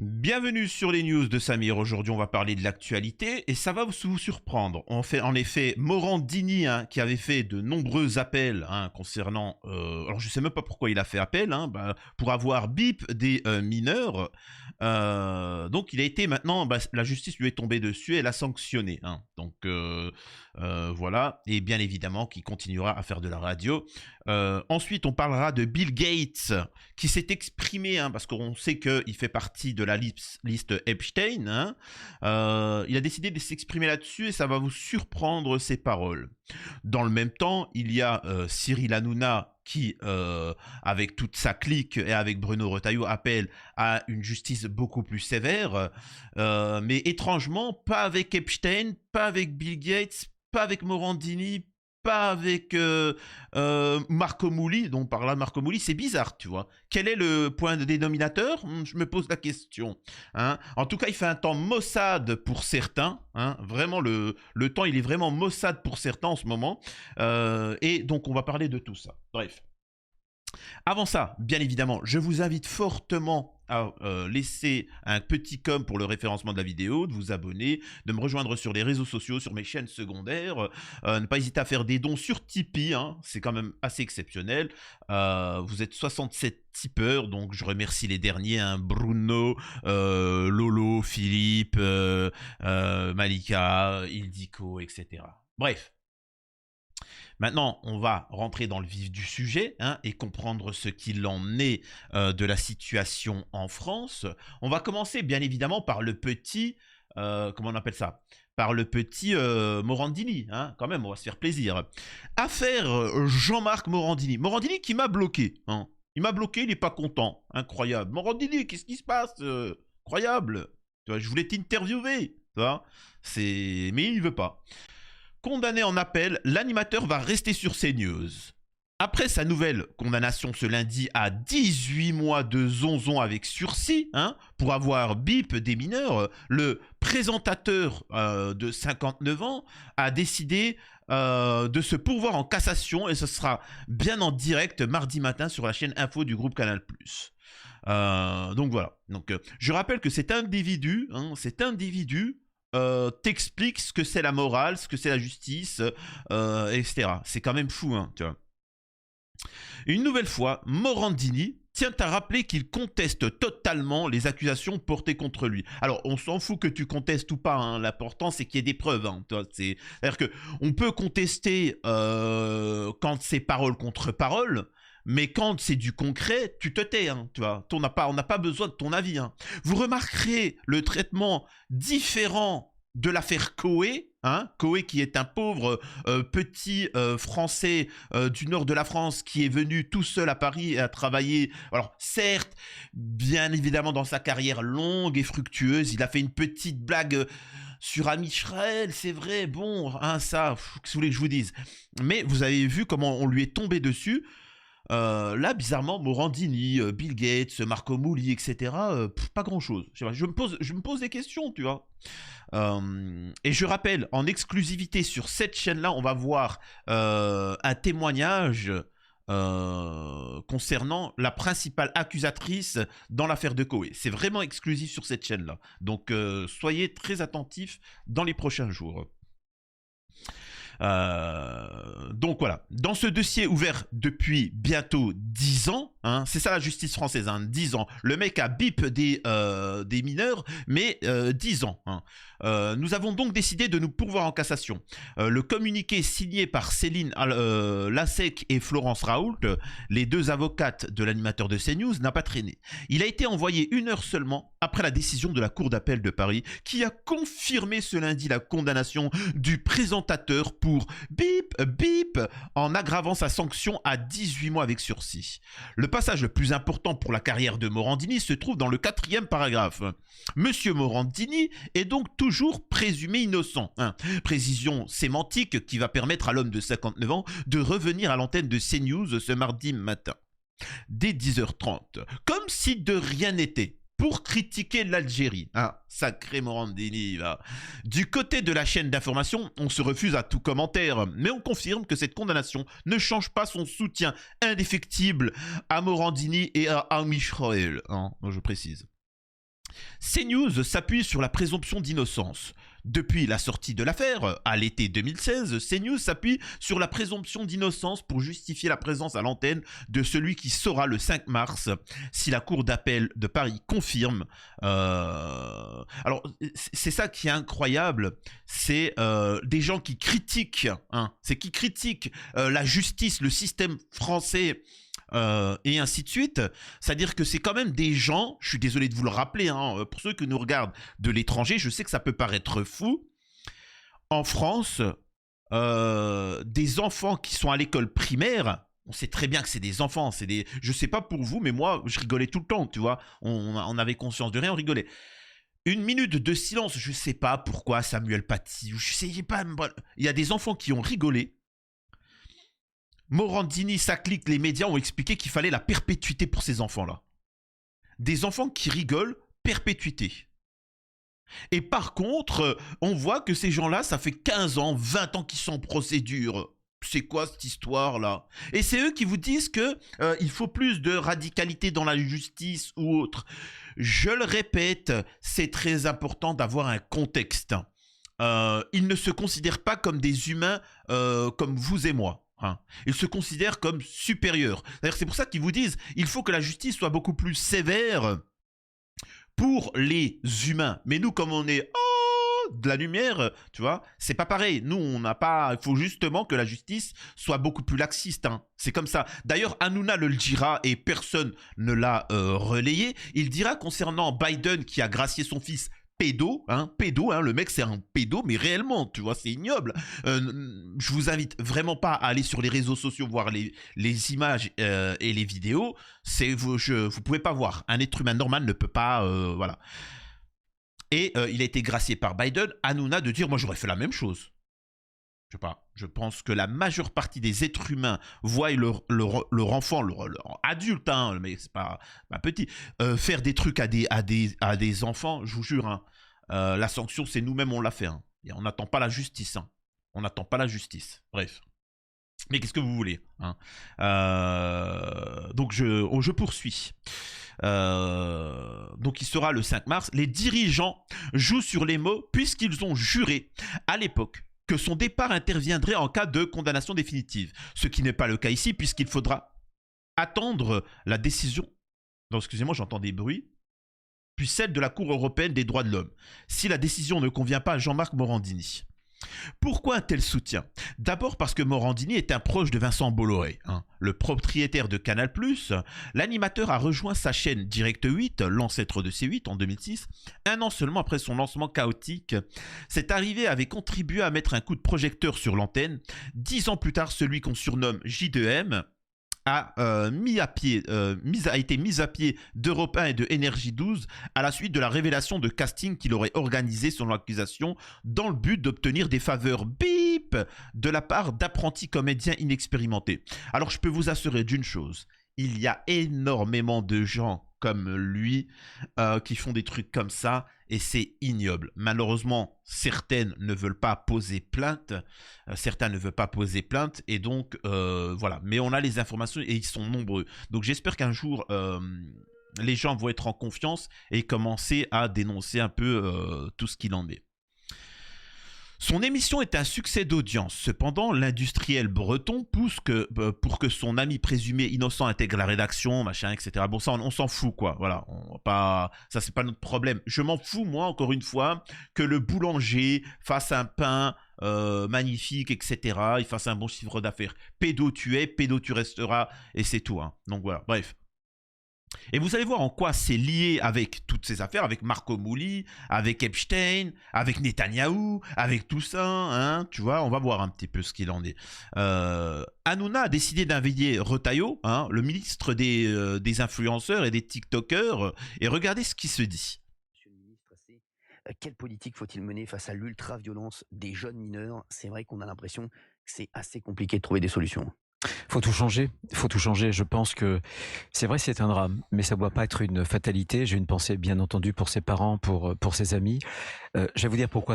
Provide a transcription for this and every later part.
Bienvenue sur les news de Samir. Aujourd'hui, on va parler de l'actualité et ça va vous surprendre. On fait en effet Morandini qui avait fait de nombreux appels concernant. Alors, je sais même pas pourquoi il a fait appel, pour avoir bip des mineurs. Donc, il a été maintenant. La justice lui est tombée dessus et elle a sanctionné. Donc, voilà. Et bien évidemment, qu'il continuera à faire de la radio. Ensuite, on parlera de Bill Gates qui s'est exprimé, parce qu'on sait qu'il fait partie de la liste Epstein. Il a décidé de s'exprimer là-dessus et ça va vous surprendre ses paroles. Dans le même temps, il y a Cyril Hanouna qui, avec toute sa clique et avec Bruno Retailleau, appelle à une justice beaucoup plus sévère. Mais étrangement, pas avec Epstein, pas avec Bill Gates, pas avec Morandini, pas avec Marco Mouli, dont on parle là, Marco Mouli, c'est bizarre, tu vois. Quel est le point de dénominateur? Je me pose la question. En tout cas, il fait un temps maussade pour certains. Vraiment, le temps, il est vraiment maussade pour certains en ce moment. Et donc, on va parler de tout ça. Bref. Avant ça, bien évidemment, je vous invite fortement à laisser un petit com pour le référencement de la vidéo, de vous abonner, de me rejoindre sur les réseaux sociaux, sur mes chaînes secondaires, ne pas hésiter à faire des dons sur Tipeee, c'est quand même assez exceptionnel. Vous êtes 67 tipeurs, donc je remercie les derniers, Bruno, Lolo, Philippe, Malika, Ildiko, etc. Bref. Maintenant, on va rentrer dans le vif du sujet et comprendre ce qu'il en est de la situation en France. On va commencer bien évidemment par le petit, comment on appelle ça? Par le petit Morandini, quand même, on va se faire plaisir. Affaire Jean-Marc Morandini. Morandini qui m'a bloqué. Il m'a bloqué, il n'est pas content. Incroyable. Morandini, qu'est-ce qui se passe? Incroyable. Tu vois, je voulais t'interviewer. Mais il ne veut pas. Condamné en appel, l'animateur va rester sur CNews. Après sa nouvelle condamnation ce lundi à 18 mois de zonzon avec sursis, pour avoir bip des mineurs, le présentateur de 59 ans a décidé de se pourvoir en cassation et ce sera bien en direct mardi matin sur la chaîne info du groupe Canal+. Donc voilà. Donc, je rappelle que cet individu, t'explique ce que c'est la morale, ce que c'est la justice, etc. C'est quand même fou, tu vois. Une nouvelle fois, Morandini tient à rappeler qu'il conteste totalement les accusations portées contre lui. Alors, on s'en fout que tu contestes ou pas, l'important c'est qu'il y ait des preuves. C'est-à-dire qu'on peut contester quand c'est parole contre parole, mais quand c'est du concret, tu te tais, tu vois. On n'a pas besoin de ton avis. Vous remarquerez le traitement différent de l'affaire Coé, Coé qui est un pauvre petit Français du nord de la France qui est venu tout seul à Paris et a travaillé. Alors certes, bien évidemment dans sa carrière longue et fructueuse, il a fait une petite blague sur Amichel, c'est vrai, bon, ça, qu'est-ce que vous voulez que je vous dise? Mais vous avez vu comment on lui est tombé dessus. Là, bizarrement, Morandini, Bill Gates, Marco Mouli, etc., pas grand-chose. Je me pose des questions, tu vois. Et je rappelle, en exclusivité sur cette chaîne-là, on va voir un témoignage concernant la principale accusatrice dans l'affaire de Coé. C'est vraiment exclusif sur cette chaîne-là. Donc, soyez très attentifs dans les prochains jours. Donc voilà, dans ce dossier ouvert depuis bientôt 10 ans, c'est ça la justice française, 10 ans, le mec a bip des mineurs, mais 10 ans. Nous avons donc décidé de nous pourvoir en cassation. Le communiqué signé par Céline Lasek et Florence Raoult, les deux avocates de l'animateur de CNews, n'a pas traîné. Il a été envoyé 1 heure seulement après la décision de la Cour d'appel de Paris, qui a confirmé ce lundi la condamnation du présentateur pour bip, bip, en aggravant sa sanction à 18 mois avec sursis. Le passage le plus important pour la carrière de Morandini se trouve dans le 4e paragraphe. Monsieur Morandini est donc toujours présumé innocent. Précision sémantique qui va permettre à l'homme de 59 ans de revenir à l'antenne de CNews ce mardi matin, dès 10h30, comme si de rien n'était, pour critiquer l'Algérie. Sacré Morandini, là. Du côté de la chaîne d'information, on se refuse à tout commentaire, mais on confirme que cette condamnation ne change pas son soutien indéfectible à Morandini et à Amichel, je précise. CNews s'appuie sur la présomption d'innocence. Depuis la sortie de l'affaire, à l'été 2016, CNews s'appuie sur la présomption d'innocence pour justifier la présence à l'antenne de celui qui saura le 5 mars si la Cour d'appel de Paris confirme. Alors, c'est ça qui est incroyable, c'est des gens qui critiquent, hein, c'est qui critiquent la justice, le système français, et ainsi de suite. C'est-à-dire que c'est quand même des gens, je suis désolé de vous le rappeler, hein, pour ceux qui nous regardent de l'étranger, je sais que ça peut paraître fou. En France, des enfants qui sont à l'école primaire, on sait très bien que c'est des enfants, je sais pas pour vous, mais moi, je rigolais tout le temps, tu vois. On avait conscience de rien, on rigolait. Une minute de silence, je sais pas pourquoi Samuel Paty, je sais pas, il y a des enfants qui ont rigolé. Morandini, sa clique, les médias ont expliqué qu'il fallait la perpétuité pour ces enfants-là. Des enfants qui rigolent, perpétuité. Et par contre, on voit que ces gens-là, ça fait 15 ans, 20 ans qu'ils sont en procédure. C'est quoi cette histoire-là? Et c'est eux qui vous disent que il faut plus de radicalité dans la justice ou autre. Je le répète, c'est très important d'avoir un contexte. Ils ne se considèrent pas comme des humains comme vous et moi. Hein. Ils se considèrent comme supérieurs. C'est pour ça qu'ils vous disent il faut que la justice soit beaucoup plus sévère pour les humains. Mais nous, comme on est de la lumière, tu vois, c'est pas pareil. Nous, on n'a pas. Il faut justement que la justice soit beaucoup plus laxiste. Hein. C'est comme ça. D'ailleurs, Hanouna le dira et personne ne l'a relayé. Il dira concernant Biden qui a gracié son fils pédo, le mec c'est un pédo, mais réellement, tu vois, c'est ignoble. Je vous invite vraiment pas à aller sur les réseaux sociaux voir les images et les vidéos. Vous pouvez pas voir. Un être humain normal ne peut pas, voilà. Et il a été gracié par Biden. Hanouna de dire, moi j'aurais fait la même chose. Je sais pas. Je pense que la majeure partie des êtres humains voient leur enfant, leur adulte, hein, mais c'est pas petit, faire des trucs à des enfants, je vous jure, hein, la sanction, c'est nous-mêmes, on l'a fait. Hein, et on n'attend pas la justice. Hein, on n'attend pas la justice. Bref. Mais qu'est-ce que vous voulez, hein, donc je poursuis. Donc il sera le 5 mars. Les dirigeants jouent sur les mots puisqu'ils ont juré à l'époque que son départ interviendrait en cas de condamnation définitive. Ce qui n'est pas le cas ici, puisqu'il faudra attendre la décision. Non, excusez-moi, j'entends des bruits. Puis celle de la Cour européenne des droits de l'homme. Si la décision ne convient pas à Jean-Marc Morandini. Pourquoi un tel soutien? D'abord parce que Morandini est un proche de Vincent Bolloré, hein, le propriétaire de Canal+. L'animateur a rejoint sa chaîne Direct 8, l'ancêtre de C8 en 2006, un an seulement après son lancement chaotique. Cette arrivée avait contribué à mettre un coup de projecteur sur l'antenne. 10 ans plus tard, celui qu'on surnomme J2M a été mis à pied d'Europe 1 et de Énergie 12 à la suite de la révélation de casting qu'il aurait organisé selon l'accusation dans le but d'obtenir des faveurs bip de la part d'apprentis comédiens inexpérimentés. Alors je peux vous assurer d'une chose, il y a énormément de gens comme lui qui font des trucs comme ça et c'est ignoble. Malheureusement, certaines ne veulent pas poser plainte, certains ne veulent pas poser plainte et donc voilà. Mais on a les informations et ils sont nombreux. Donc j'espère qu'un jour les gens vont être en confiance et commencer à dénoncer un peu tout ce qu'il en est. Son émission est un succès d'audience. Cependant, l'industriel breton pousse pour que son ami présumé innocent intègre la rédaction, machin, etc. Bon, ça, on s'en fout, quoi. Voilà, ça, c'est pas notre problème. Je m'en fous, moi, encore une fois, que le boulanger fasse un pain magnifique, etc. Il fasse un bon chiffre d'affaires. Pédo tu es, pédo tu resteras, et c'est tout. Hein. Donc voilà, bref. Et vous allez voir en quoi c'est lié avec toutes ces affaires, avec Marco Mouli, avec Epstein, avec Netanyahou, avec tout ça, hein, tu vois, on va voir un petit peu ce qu'il en est. Hanouna a décidé d'inviter Retailleau, hein, le ministre des influenceurs et des TikTokers, et regardez ce qui se dit. Monsieur le ministre, quelle politique faut-il mener face à l'ultra-violence des jeunes mineurs? C'est vrai qu'on a l'impression que c'est assez compliqué de trouver des solutions. Faut tout changer. Faut tout changer. Je pense que c'est vrai, c'est un drame, mais ça doit pas être une fatalité. J'ai une pensée, bien entendu, pour ses parents, pour ses amis. Je vais vous dire pourquoi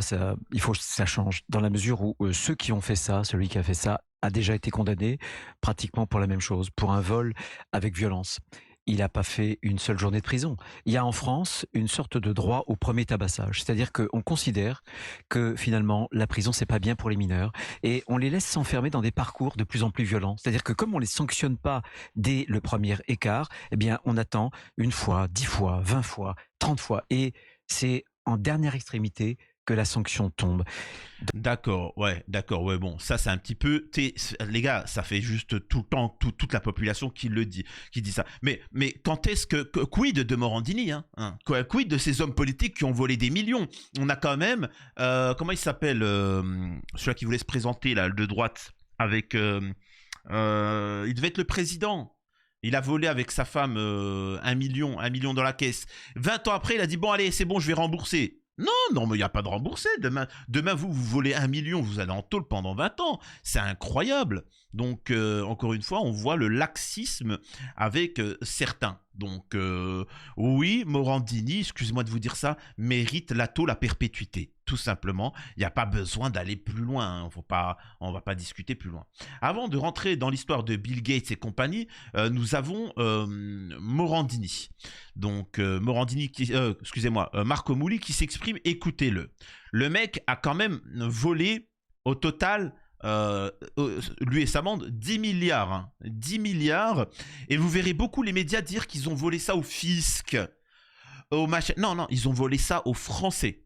il faut que ça change. Dans la mesure où ceux qui ont fait ça, celui qui a fait ça, a déjà été condamné pratiquement pour la même chose, pour un vol avec violence. il n'a pas fait une seule journée de prison. Il y a en France une sorte de droit au premier tabassage. C'est-à-dire qu'on considère que finalement, la prison, c'est pas bien pour les mineurs. Et on les laisse s'enfermer dans des parcours de plus en plus violents. C'est-à-dire que comme on les sanctionne pas dès le premier écart, eh bien, on attend une fois, 10 fois, 20 fois, 30 fois. Et c'est en dernière extrémité que la sanction tombe. D'accord, ouais, bon, ça c'est un petit peu, les gars, ça fait juste tout le temps, toute la population qui le dit, qui dit ça. Mais quand est-ce quid de Morandini, quid de ces hommes politiques qui ont volé des millions? On a quand même, comment il s'appelle, celui qui voulait se présenter, là, de droite, avec, il devait être le président. Il a volé avec sa femme 1 million dans la caisse. 20 ans après, il a dit, bon allez, c'est bon, je vais rembourser. Non, mais il n'y a pas de remboursé. Demain vous volez 1 million, vous allez en tôle pendant 20 ans. C'est incroyable. Donc, encore une fois, on voit le laxisme avec certains. Donc, oui, Morandini, excusez-moi de vous dire ça, mérite la tôle à perpétuité. Tout simplement. Il n'y a pas besoin d'aller plus loin. On ne va pas discuter plus loin. Avant de rentrer dans l'histoire de Bill Gates et compagnie, nous avons Morandini. Donc, Marco Mouli qui s'exprime, écoutez-le. Le mec a quand même volé au total, lui et sa bande, 10 milliards. 10 milliards. Et vous verrez beaucoup les médias dire qu'ils ont volé ça au fisc. Non, ils ont volé ça aux Français.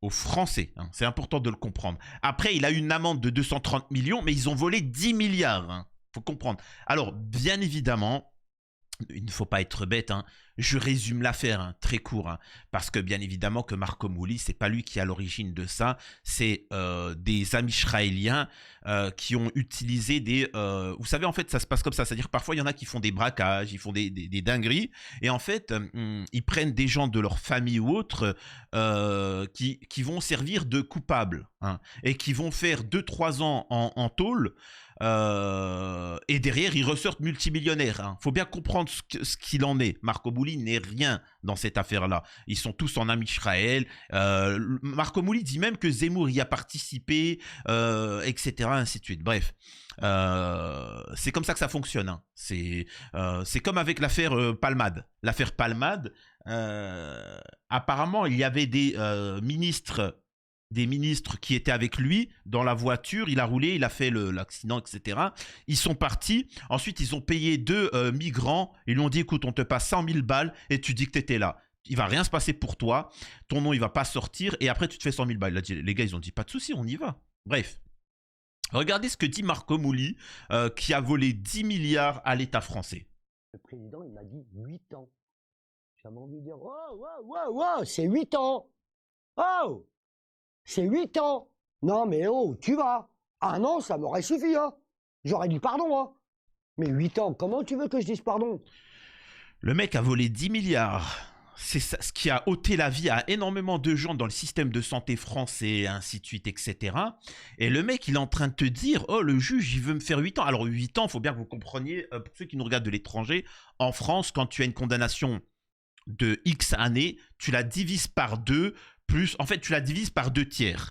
Aux Français, c'est important de le comprendre. Après, il a eu une amende de 230 millions, mais ils ont volé 10 milliards. Faut comprendre. Alors, bien évidemment, il ne faut pas être bête, je résume l'affaire très court, parce que bien évidemment que Marco Mouli, c'est pas lui qui est à l'origine de ça, c'est des amis israéliens qui ont utilisé des... vous savez, en fait, ça se passe comme ça, c'est-à-dire que parfois, il y en a qui font des braquages, ils font des dingueries, et en fait, ils prennent des gens de leur famille ou autres qui vont servir de coupables, et qui vont faire 2-3 ans en tôle, et derrière ils ressortent multimillionnaires. Faut bien comprendre ce qu'il en est. Marco Mouli n'est rien dans cette affaire-là. Ils sont tous en Am Israël. Marco Mouli dit même que Zemmour y a participé, etc., ainsi de suite. Bref, c'est comme ça que ça fonctionne. C'est comme avec l'affaire Palmade. L'affaire Palmade, apparemment, il y avait des ministres qui étaient avec lui dans la voiture. Il a roulé, il a fait l'accident, etc. Ils sont partis. Ensuite, ils ont payé 2 migrants. Ils lui ont dit, écoute, on te passe 100 000 balles et tu dis que tu étais là. Il va rien se passer pour toi. Ton nom, il va pas sortir. Et après, tu te fais 100 000 balles. Les gars, ils ont dit, pas de souci, on y va. Bref. Regardez ce que dit Marco Mouli, qui a volé 10 milliards à l'État français. Le président, il m'a dit 8 ans. J'avais envie de dire, wow, c'est 8 ans. Oh! C'est 8 ans. Non, mais oh, tu vas. 1 an, ça m'aurait suffi, J'aurais dit pardon, Mais 8 ans, comment tu veux que je dise pardon? Le mec a volé 10 milliards. C'est ça, ce qui a ôté la vie à énormément de gens dans le système de santé français, ainsi de suite, etc. Et le mec, il est en train de te dire, oh, le juge, il veut me faire 8 ans. Alors, 8 ans, il faut bien que vous compreniez, pour ceux qui nous regardent de l'étranger, en France, quand tu as une condamnation de X années, tu la divises par 2, plus, en fait, tu la divises par 2 tiers.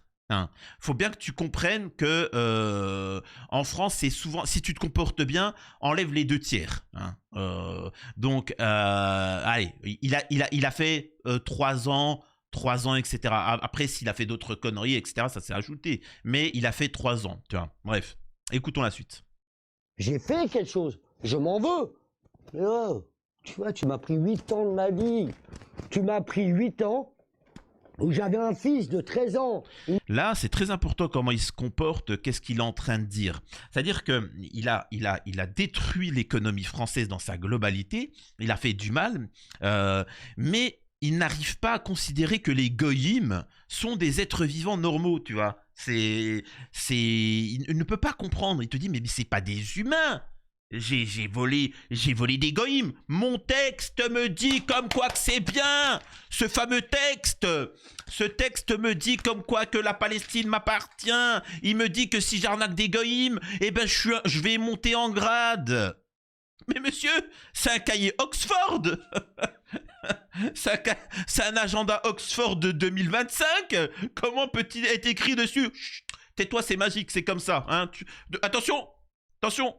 Faut bien que tu comprennes que en France, c'est souvent, si tu te comportes bien, enlève les 2 tiers. Donc, allez, il a fait 3 ans, etc. Après, s'il a fait d'autres conneries, etc., ça s'est ajouté. Mais il a fait 3 ans, tu vois. Bref, écoutons la suite. J'ai fait quelque chose, je m'en veux. Oh, tu vois, tu m'as pris 8 ans de ma vie. Tu m'as pris 8 ans où j'avais un fils de 13 ans. Là, c'est très important comment il se comporte, qu'est-ce qu'il est en train de dire. C'est-à-dire qu'il a détruit l'économie française dans sa globalité, il a fait du mal, mais il n'arrive pas à considérer que les goyim sont des êtres vivants normaux, tu vois. Il ne peut pas comprendre, il te dit, mais c'est pas des humains. J'ai volé des goïms. Mon texte me dit comme quoi que c'est bien. Ce fameux texte. Ce texte me dit comme quoi que la Palestine m'appartient. Il me dit que si j'arnaque des goïms, eh ben je vais monter en grade. Mais monsieur, c'est un cahier Oxford. C'est un agenda Oxford de 2025. Comment peut-il être écrit dessus? Chut, tais-toi, c'est magique, c'est comme ça. Attention. Attention.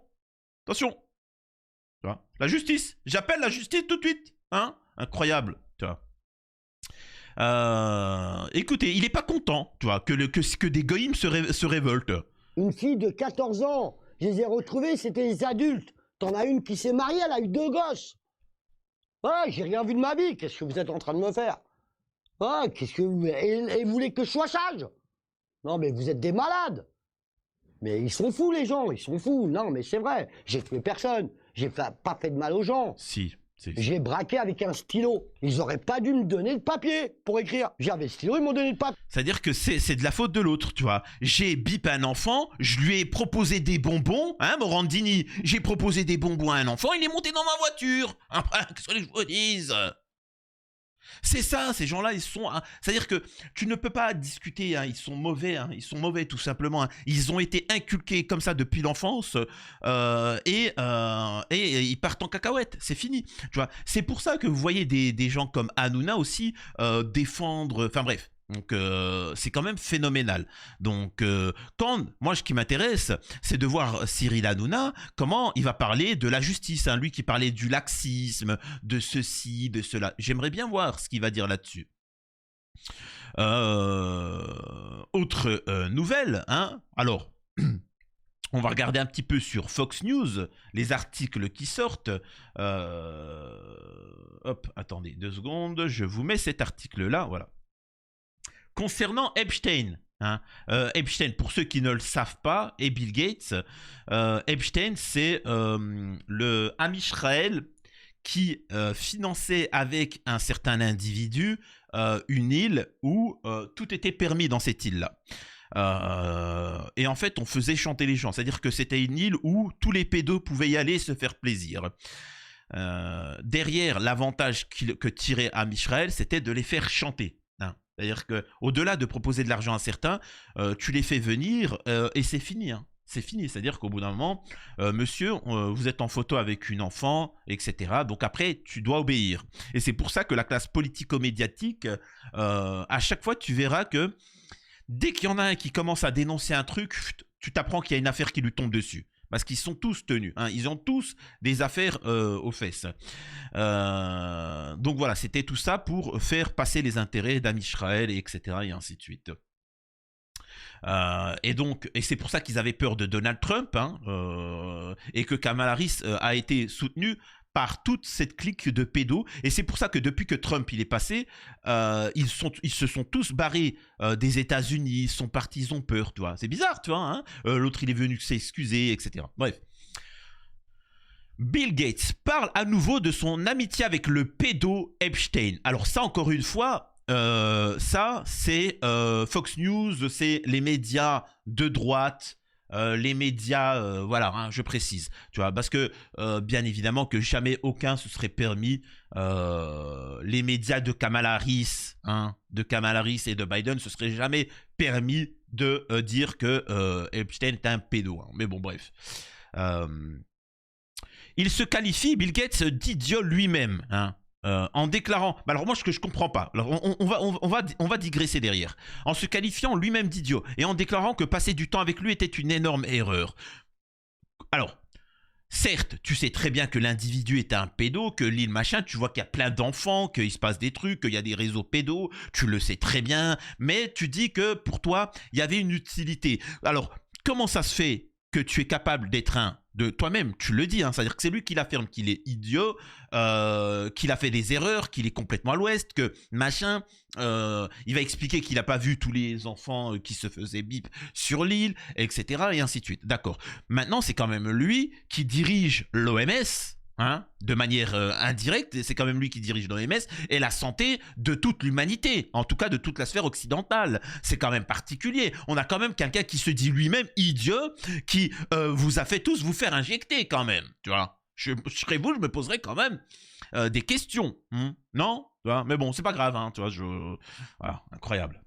Tu vois, la justice. J'appelle la justice tout de suite. Hein, incroyable. Tu vois. Écoutez, il est pas content, tu vois, que des goïms se révoltent. Une fille de 14 ans, je les ai retrouvés, c'était des adultes. T'en as une qui s'est mariée, elle a eu 2 gosses. Ouais, j'ai rien vu de ma vie, qu'est-ce que vous êtes en train de me faire? Ouais, qu'est-ce que vous... Et vous voulez que je sois sage? Non, mais vous êtes des malades. Mais ils sont fous, les gens, ils sont fous. Non, mais c'est vrai, j'ai tué personne. J'ai pas fait de mal aux gens. Si. J'ai braqué avec un stylo. Ils auraient pas dû me donner le papier pour écrire. J'avais le stylo, ils m'ont donné le papier. C'est-à-dire que c'est de la faute de l'autre, tu vois. J'ai bipé un enfant, je lui ai proposé des bonbons, hein, Morandini. J'ai proposé des bonbons à un enfant, il est monté dans ma voiture. Après, qu'est-ce que je vous dise? C'est ça, ces gens-là, ils sont... Hein, c'est-à-dire que tu ne peux pas discuter, hein, ils sont mauvais tout simplement. Hein. Ils ont été inculqués comme ça depuis l'enfance et ils partent en cacahuète, c'est fini. Tu vois, c'est pour ça que vous voyez des gens comme Hanouna aussi défendre... Enfin bref. Donc c'est quand même phénoménal. Donc moi ce qui m'intéresse, c'est de voir Cyril Hanouna, comment il va parler de la justice, hein, lui qui parlait du laxisme, de ceci, de cela. J'aimerais bien voir ce qu'il va dire là-dessus. Autre nouvelle, hein. Alors, on va regarder un petit peu sur Fox News, les articles qui sortent. Hop, attendez 2 secondes, je vous mets cet article-là, voilà. Concernant Epstein, hein, Epstein, pour ceux qui ne le savent pas, et Bill Gates, Epstein, c'est le Amisraël qui finançait avec un certain individu une île où tout était permis dans cette île-là. Et en fait, on faisait chanter les gens. C'est-à-dire que c'était une île où tous les pédos pouvaient y aller se faire plaisir. Derrière, l'avantage que tirait Amisraël, c'était de les faire chanter. Hein. C'est-à-dire qu'au-delà de proposer de l'argent à certains, tu les fais venir et c'est fini. Hein. C'est fini. C'est-à-dire qu'au bout d'un moment, monsieur, vous êtes en photo avec une enfant, etc. Donc après, tu dois obéir. Et c'est pour ça que la classe politico-médiatique, à chaque fois, tu verras que dès qu'il y en a un qui commence à dénoncer un truc, tu t'apprends qu'il y a une affaire qui lui tombe dessus. Parce qu'ils sont tous tenus. Hein. Ils ont tous des affaires aux fesses. Donc voilà, c'était tout ça pour faire passer les intérêts d'Amisraël, etc. Et ainsi de suite. Et c'est pour ça qu'ils avaient peur de Donald Trump, hein, et que Kamala Harris a été soutenue par toute cette clique de pédos. Et c'est pour ça que depuis que Trump il est passé, ils se sont tous barrés des États-Unis, ils sont partis, ils ont peur, tu vois. C'est bizarre, tu vois. Hein, l'autre il est venu s'excuser, etc. Bref. Bill Gates parle à nouveau de son amitié avec le pédo Epstein. Alors ça, encore une fois, ça c'est Fox News, c'est les médias de droite. Les médias, voilà, hein, je précise, tu vois, parce que bien évidemment que jamais aucun se serait permis, les médias de Kamala Harris, hein, et de Biden, se seraient jamais permis de dire que Epstein est un pédo. Hein. Mais bon, bref. Il se qualifie, Bill Gates, d'idiot lui-même, hein. En déclarant, alors moi ce que je comprends pas, alors on va digresser derrière, en se qualifiant lui-même d'idiot et en déclarant que passer du temps avec lui était une énorme erreur. Alors, certes, tu sais très bien que l'individu est un pédo, que l'île machin, tu vois qu'il y a plein d'enfants, qu'il se passe des trucs, qu'il y a des réseaux pédos, tu le sais très bien, mais tu dis que pour toi, il y avait une utilité. Alors, comment ça se fait que tu es capable d'être un de toi-même, tu le dis, hein, c'est-à-dire que c'est lui qui l'affirme qu'il est idiot, qu'il a fait des erreurs, qu'il est complètement à l'ouest, que machin, il va expliquer qu'il n'a pas vu tous les enfants qui se faisaient bip sur l'île, etc. et ainsi de suite. D'accord. Maintenant, c'est quand même lui qui dirige l'OMS, hein, de manière indirecte, c'est quand même lui qui dirige l'OMS et la santé de toute l'humanité, en tout cas de toute la sphère occidentale. C'est quand même particulier. On a quand même quelqu'un qui se dit lui-même idiot, qui vous a fait tous vous faire injecter quand même, tu vois. Je serais vous, je me poserais quand même des questions, non, tu vois. Mais bon, c'est pas grave, hein, tu vois. Voilà, incroyable.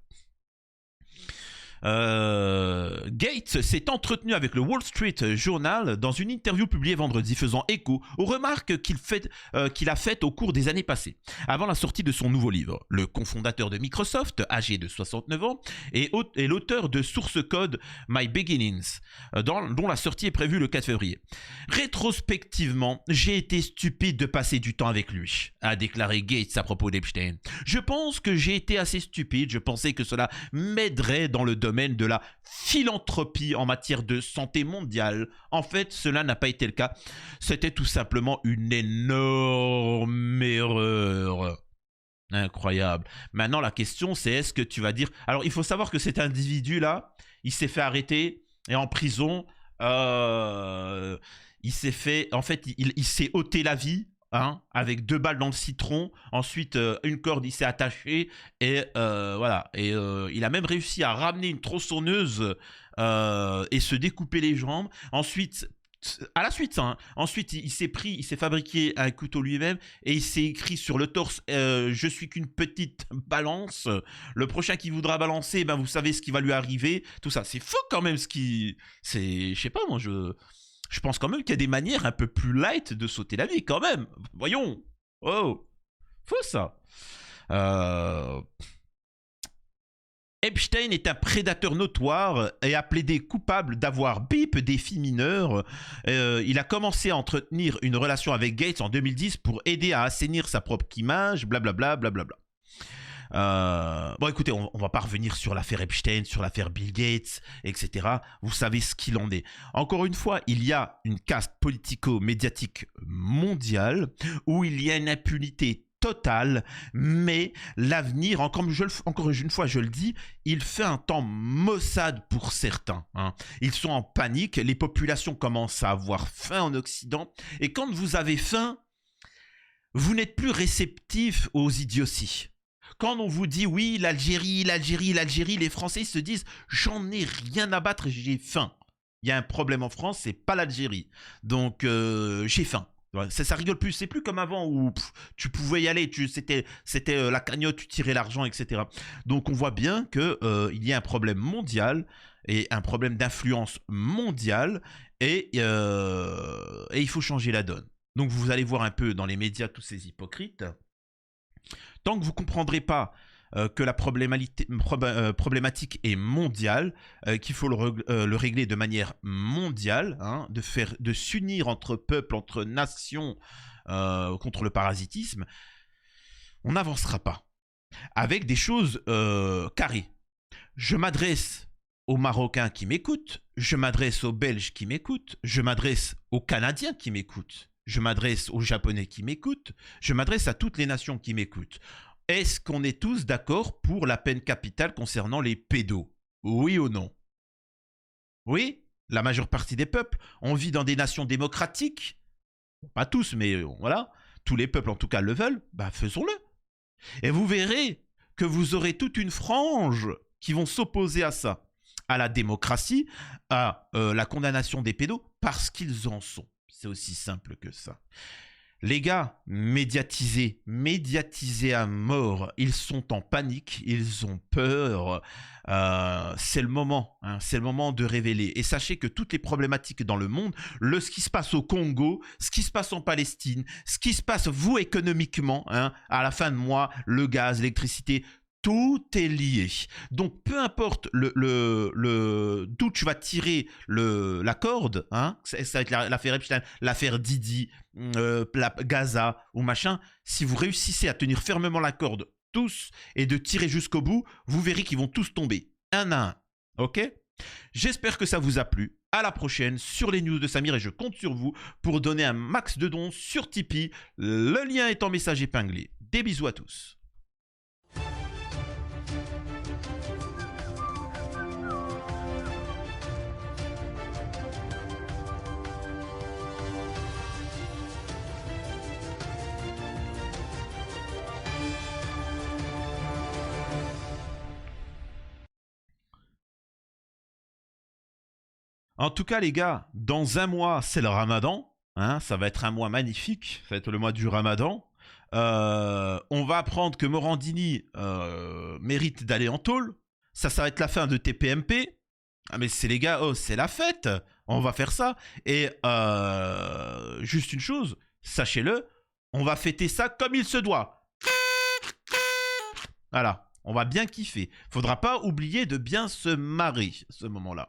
Gates s'est entretenu avec le Wall Street Journal dans une interview publiée vendredi, faisant écho aux remarques qu'il a faites au cours des années passées, avant la sortie de son nouveau livre. Le cofondateur de Microsoft, âgé de 69 ans, est l'auteur de Source Code My Beginnings, dont la sortie est prévue le 4 février. Rétrospectivement, j'ai été stupide de passer du temps avec lui, a déclaré Gates à propos d'Epstein. Je pense que j'ai été assez stupide, je pensais que cela m'aiderait dans le domaine de la philanthropie en matière de santé mondiale. En fait, cela n'a pas été le cas. C'était tout simplement une énorme erreur. Incroyable. Maintenant, la question, c'est est-ce que tu vas dire... Alors, il faut savoir que cet individu-là, il s'est fait arrêter et en prison, il s'est fait... En fait, il s'est ôté la vie. Hein, avec 2 balles dans le citron, ensuite une corde il s'est attaché et voilà, et il a même réussi à ramener une tronçonneuse et se découper les jambes. Ensuite, à la suite, hein, ensuite il s'est fabriqué un couteau lui-même et il s'est écrit sur le torse je suis qu'une petite balance, le prochain qui voudra balancer, ben vous savez ce qui va lui arriver, tout ça. C'est fou quand même je sais pas, moi je pense quand même qu'il y a des manières un peu plus light de sauter la vie, quand même. Voyons. Oh. Faux, ça. Epstein est un prédateur notoire et a plaidé coupable d'avoir bip des filles mineures. Il a commencé à entretenir une relation avec Gates en 2010 pour aider à assainir sa propre image, blablabla, blablabla. Bon, écoutez, on va pas revenir sur l'affaire Epstein, sur l'affaire Bill Gates, etc. Vous savez ce qu'il en est. Encore une fois, il y a une caste politico-médiatique mondiale où il y a une impunité totale, mais l'avenir, encore une fois, je le dis, il fait un temps maussade pour certains. Hein. Ils sont en panique, les populations commencent à avoir faim en Occident, et quand vous avez faim, vous n'êtes plus réceptif aux idioties. Quand on vous dit oui, l'Algérie, les Français se disent j'en ai rien à battre, j'ai faim. Il y a un problème en France, c'est pas l'Algérie. Donc j'ai faim. Ça rigole plus, c'est plus comme avant où tu pouvais y aller, c'était la cagnotte, tu tirais l'argent, etc. Donc on voit bien que il y a un problème mondial et un problème d'influence mondiale et il faut changer la donne. Donc vous allez voir un peu dans les médias tous ces hypocrites. Tant que vous ne comprendrez pas que la problématique est mondiale, qu'il faut le régler de manière mondiale, hein, de s'unir entre peuples, entre nations contre le parasitisme, on n'avancera pas. Avec des choses carrées. Je m'adresse aux Marocains qui m'écoutent, je m'adresse aux Belges qui m'écoutent, je m'adresse aux Canadiens qui m'écoutent. Je m'adresse aux Japonais qui m'écoutent, je m'adresse à toutes les nations qui m'écoutent. Est-ce qu'on est tous d'accord pour la peine capitale concernant les pédos? Oui ou non? Oui? La majeure partie des peuples, on vit dans des nations démocratiques. Pas tous, mais voilà. Tous les peuples en tout cas le veulent. Bah faisons-le. Et vous verrez que vous aurez toute une frange qui vont s'opposer à ça. À la démocratie, à la condamnation des pédos, parce qu'ils en sont. C'est aussi simple que ça. Les gars, médiatisés à mort, ils sont en panique, ils ont peur. C'est le moment, hein, c'est le moment de révéler. Et sachez que toutes les problématiques dans le monde, ce qui se passe au Congo, ce qui se passe en Palestine, ce qui se passe vous économiquement, hein, à la fin de mois, le gaz, l'électricité, tout est lié. Donc, peu importe d'où tu vas tirer la corde, hein, ça va être l'affaire Epstein, l'affaire Didi, la Gaza ou machin, si vous réussissez à tenir fermement la corde tous et de tirer jusqu'au bout, vous verrez qu'ils vont tous tomber, un à un. Ok ? J'espère que ça vous a plu. À la prochaine sur les news de Samir et je compte sur vous pour donner un max de dons sur Tipeee. Le lien est en message épinglé. Des bisous à tous. En tout cas, les gars, dans un mois, c'est le Ramadan. Hein, ça va être un mois magnifique. Ça va être le mois du Ramadan. On va apprendre que Morandini mérite d'aller en tôle. ça va être la fin de TPMP. Ah mais c'est les gars, oh c'est la fête, on va faire ça. Et juste une chose, sachez-le, on va fêter ça comme il se doit. Voilà, on va bien kiffer. Faudra pas oublier de bien se marrer ce moment-là.